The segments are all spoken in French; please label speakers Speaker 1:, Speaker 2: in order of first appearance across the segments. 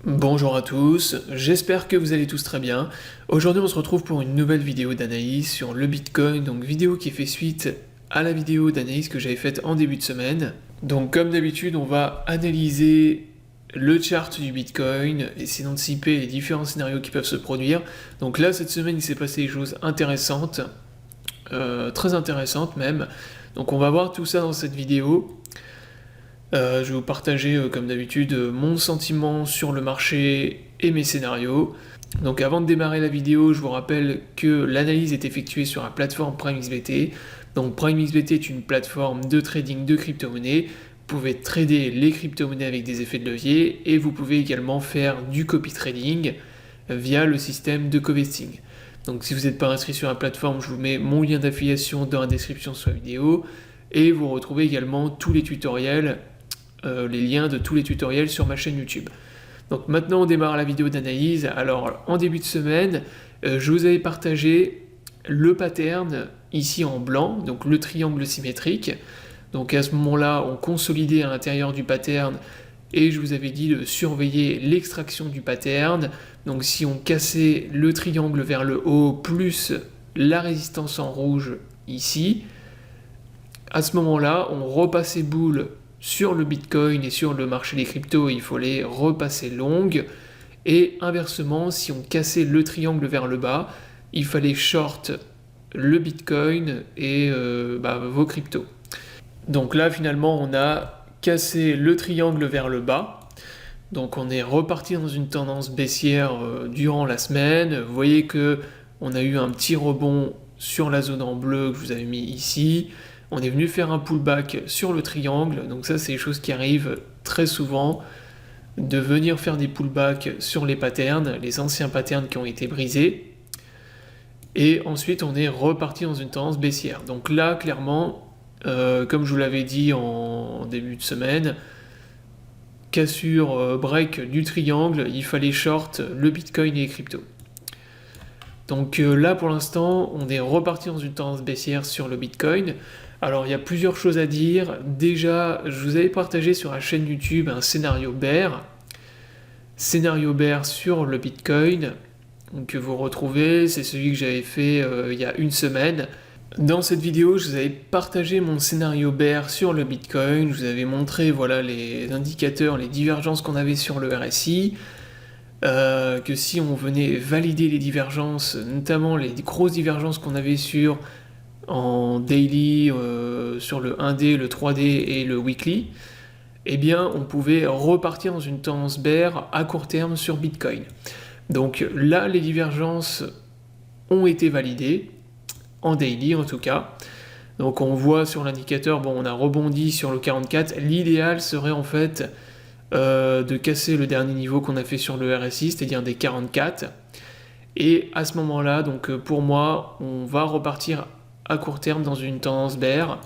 Speaker 1: Bonjour à tous, j'espère que vous allez tous très bien. Aujourd'hui on se retrouve pour une nouvelle vidéo d'analyse sur le Bitcoin, donc vidéo qui fait suite à la vidéo d'analyse que j'avais faite en début de semaine. Donc comme d'habitude on va analyser le chart du Bitcoin, essayer d'anticiper les différents scénarios qui peuvent se produire. Donc là cette semaine il s'est passé des choses intéressantes, très intéressantes même. Donc on va voir tout ça dans cette vidéo. Je vais vous partager, comme d'habitude, mon sentiment sur le marché et mes scénarios. Donc avant de démarrer la vidéo, je vous rappelle que l'analyse est effectuée sur la plateforme PrimeXBT. Donc PrimeXBT est une plateforme de trading de crypto-monnaies. Vous pouvez trader les crypto-monnaies avec des effets de levier et vous pouvez également faire du copy trading via le système de covesting. Donc si vous n'êtes pas inscrit sur la plateforme, je vous mets mon lien d'affiliation dans la description sous la vidéo et vous retrouvez également tous les tutoriels, les liens de tous les tutoriels sur ma chaîne YouTube. Donc maintenant on démarre la vidéo d'analyse. Alors en début de semaine, je vous avais partagé le pattern ici en blanc, donc le triangle symétrique. Donc à ce moment-là, on consolidait à l'intérieur du pattern et je vous avais dit de surveiller l'extraction du pattern. Donc si on cassait le triangle vers le haut plus la résistance en rouge ici, à ce moment-là, on repassait boule sur le Bitcoin et sur le marché des cryptos, il faut les repasser longues. Et inversement, si on cassait le triangle vers le bas, il fallait short le Bitcoin et vos cryptos. Donc là, finalement, on a cassé le triangle vers le bas. Donc on est reparti dans une tendance baissière durant la semaine. Vous voyez que on a eu un petit rebond sur la zone en bleu que je vous avais mis ici. On est venu faire un pullback sur le triangle, donc ça c'est des choses qui arrivent très souvent, de venir faire des pullbacks sur les patterns, les anciens patterns qui ont été brisés, et ensuite on est reparti dans une tendance baissière. Donc là clairement, comme je vous l'avais dit en début de semaine, cassure break du triangle, il fallait short le Bitcoin et les cryptos. Donc là pour l'instant on est reparti dans une tendance baissière sur le Bitcoin. Alors il y a plusieurs choses à dire. Déjà, je vous avais partagé sur la chaîne YouTube un scénario bear sur le Bitcoin que vous retrouvez, c'est celui que j'avais fait il y a une semaine. Dans cette vidéo, je vous avais partagé mon scénario bear sur le Bitcoin, je vous avais montré voilà, les indicateurs, les divergences qu'on avait sur le RSI, que si on venait valider les divergences, notamment les grosses divergences qu'on avait en daily, sur le 1D, le 3D et le weekly, eh bien on pouvait repartir dans une tendance bear à court terme sur Bitcoin. Donc là les divergences ont été validées, en daily en tout cas. Donc on voit sur l'indicateur, bon on a rebondi sur le 44, l'idéal serait en fait de casser le dernier niveau qu'on a fait sur le RSI, c'est-à-dire des 44. Et à ce moment-là, donc pour moi, on va repartir à court terme dans une tendance bear.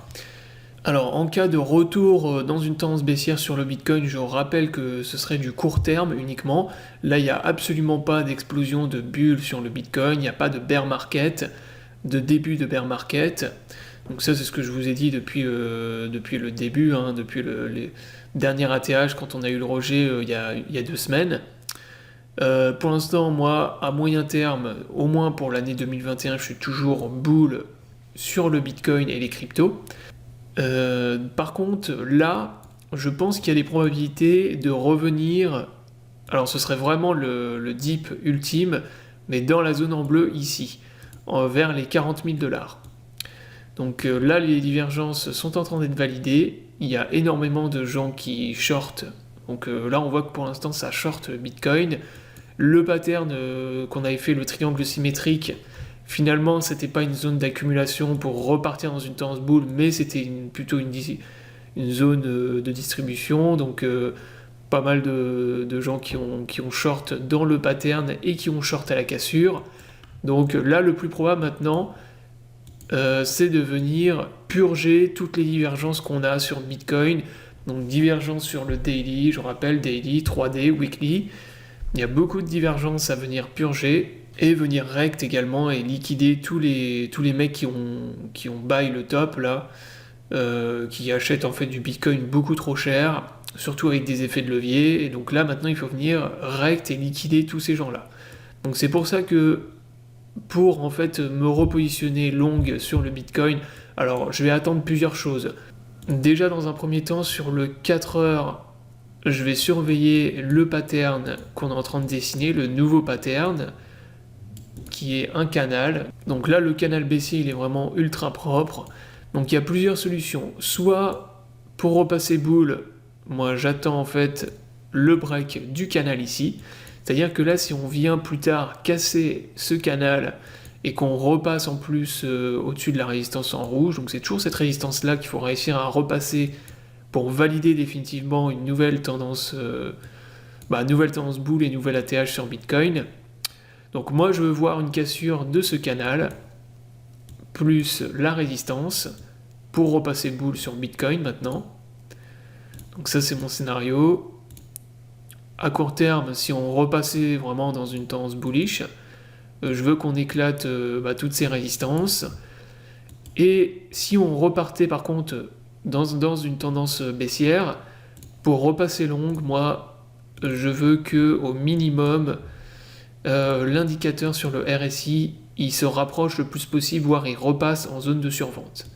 Speaker 1: Alors en cas de retour dans une tendance baissière sur le Bitcoin, je rappelle que ce serait du court terme uniquement. Là il n'y a absolument pas d'explosion de bulle sur le Bitcoin, il n'y a pas de bear market, de début de bear market. Donc ça c'est ce que je vous ai dit depuis le début, depuis les derniers ATH quand on a eu le rejet il y a 2 semaines. Pour l'instant, moi, à moyen terme, au moins pour l'année 2021, je suis toujours bull sur le Bitcoin et les cryptos. Par contre, là, je pense qu'il y a des probabilités de revenir. Alors, ce serait vraiment le dip ultime, mais dans la zone en bleu ici, vers les 40 000 $. Donc là, les divergences sont en train d'être validées. Il y a énormément de gens qui shortent. Donc là, on voit que pour l'instant, ça short Bitcoin. Le pattern qu'on avait fait, le triangle symétrique, finalement, c'était pas une zone d'accumulation pour repartir dans une tendance bull, mais c'était plutôt une zone de distribution. Donc, pas mal de gens qui ont short dans le pattern et qui ont short à la cassure. Donc là, le plus probable maintenant, c'est de venir purger toutes les divergences qu'on a sur Bitcoin. Donc, divergence sur le daily, je rappelle, daily, 3D, weekly. Il y a beaucoup de divergences à venir purger et venir rect également et liquider tous les mecs qui ont buy le top là, qui achètent en fait du Bitcoin beaucoup trop cher surtout avec des effets de levier, et donc là maintenant il faut venir rect et liquider tous ces gens-là. Donc c'est pour ça que pour en fait me repositionner long sur le Bitcoin, alors je vais attendre plusieurs choses. Déjà dans un premier temps sur le 4 heures, je vais surveiller le pattern qu'on est en train de dessiner, le nouveau pattern, qui est un canal. Donc là le canal baissier il est vraiment ultra propre. Donc il y a plusieurs solutions. Soit pour repasser boule, moi j'attends en fait le break du canal ici. C'est-à-dire que là si on vient plus tard casser ce canal et qu'on repasse en plus au-dessus de la résistance en rouge, donc c'est toujours cette résistance là qu'il faut réussir à repasser pour valider définitivement une nouvelle tendance boule et nouvelle ATH sur Bitcoin. Donc moi je veux voir une cassure de ce canal plus la résistance pour repasser boule sur Bitcoin maintenant. Donc ça c'est mon scénario. À court terme, si on repassait vraiment dans une tendance bullish, je veux qu'on éclate toutes ces résistances. Et si on repartait par contre dans une tendance baissière, pour repasser longue, moi je veux que au minimum l'indicateur sur le RSI il se rapproche le plus possible, voire il repasse en zone de survente.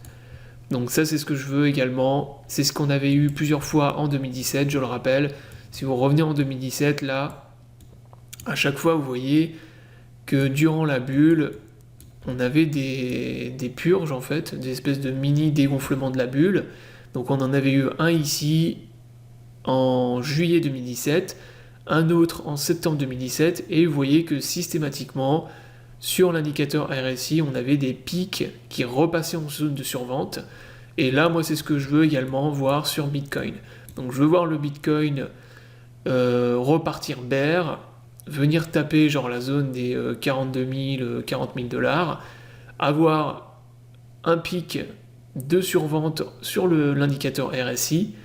Speaker 1: Donc ça c'est ce que je veux également, c'est ce qu'on avait eu plusieurs fois en 2017, je le rappelle. Si vous revenez en 2017, là, à chaque fois vous voyez que durant la bulle, on avait des purges en fait, des espèces de mini dégonflements de la bulle. Donc on en avait eu un ici en juillet 2017, un autre en septembre 2017, et vous voyez que systématiquement, sur l'indicateur RSI, on avait des pics qui repassaient en zone de survente. Et là, moi, c'est ce que je veux également voir sur Bitcoin. Donc je veux voir le Bitcoin repartir bear, venir taper genre la zone des 42 000, 40 000 $, avoir un pic de survente sur l'indicateur RSI,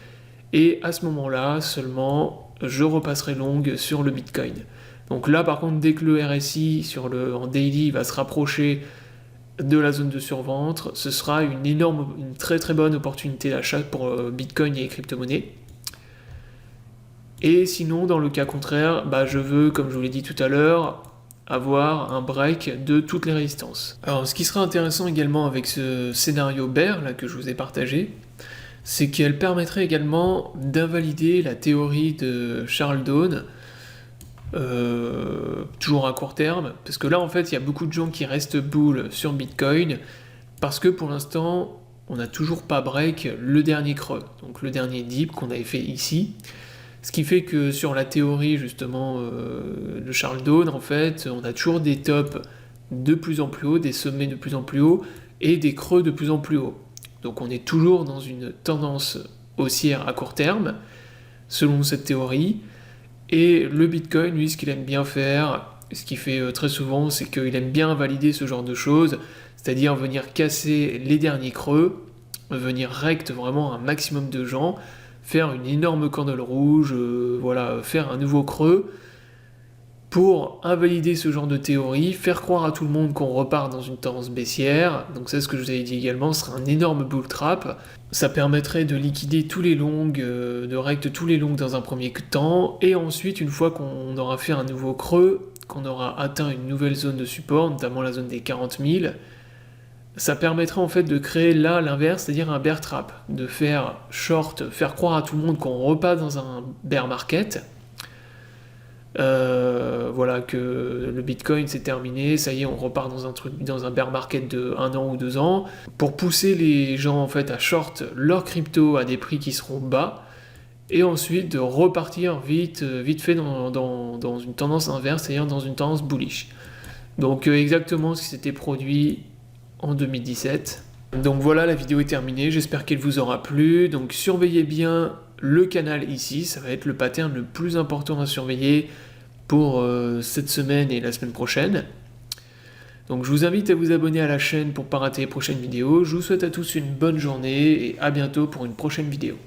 Speaker 1: et à ce moment-là seulement je repasserai long sur le Bitcoin. Donc là par contre dès que le RSI en daily va se rapprocher de la zone de survente, ce sera une très très bonne opportunité d'achat pour Bitcoin et les crypto-monnaies. Et sinon dans le cas contraire, je veux, comme je vous l'ai dit tout à l'heure, avoir un break de toutes les résistances. Alors ce qui sera intéressant également avec ce scénario bear là, que je vous ai partagé, c'est qu'elle permettrait également d'invalider la théorie de Charles Dohn, toujours à court terme, parce que là en fait il y a beaucoup de gens qui restent bull sur Bitcoin, parce que pour l'instant on n'a toujours pas break le dernier creux, donc le dernier dip qu'on avait fait ici, ce qui fait que sur la théorie justement de Charles Dohn, en fait on a toujours des tops de plus en plus hauts, des sommets de plus en plus hauts, et des creux de plus en plus hauts. Donc on est toujours dans une tendance haussière à court terme, selon cette théorie, et le Bitcoin, lui, ce qu'il aime bien faire, ce qu'il fait très souvent, c'est qu'il aime bien valider ce genre de choses, c'est-à-dire venir casser les derniers creux, venir rect vraiment un maximum de gens, faire une énorme candle rouge, faire un nouveau creux, pour invalider ce genre de théorie, faire croire à tout le monde qu'on repart dans une tendance baissière. Donc c'est ce que je vous avais dit également, ce serait un énorme bull trap. Ça permettrait de liquider tous les longs, de rect tous les longs dans un premier temps, et ensuite une fois qu'on aura fait un nouveau creux, qu'on aura atteint une nouvelle zone de support, notamment la zone des 40 000, ça permettrait en fait de créer là l'inverse, c'est-à-dire un bear trap, de faire short, faire croire à tout le monde qu'on repasse dans un bear market, que le Bitcoin c'est terminé, ça y est, on repart dans un bear market de 1 an ou 2 ans, pour pousser les gens en fait à short leur crypto à des prix qui seront bas, et ensuite de repartir vite fait dans une tendance inverse, c'est-à-dire dans une tendance bullish. Donc exactement ce qui s'était produit en 2017. Donc voilà, la vidéo est terminée, j'espère qu'elle vous aura plu. Donc surveillez bien le canal ici, ça va être le pattern le plus important à surveiller pour cette semaine et la semaine prochaine. Donc je vous invite à vous abonner à la chaîne pour ne pas rater les prochaines vidéos. Je vous souhaite à tous une bonne journée et à bientôt pour une prochaine vidéo.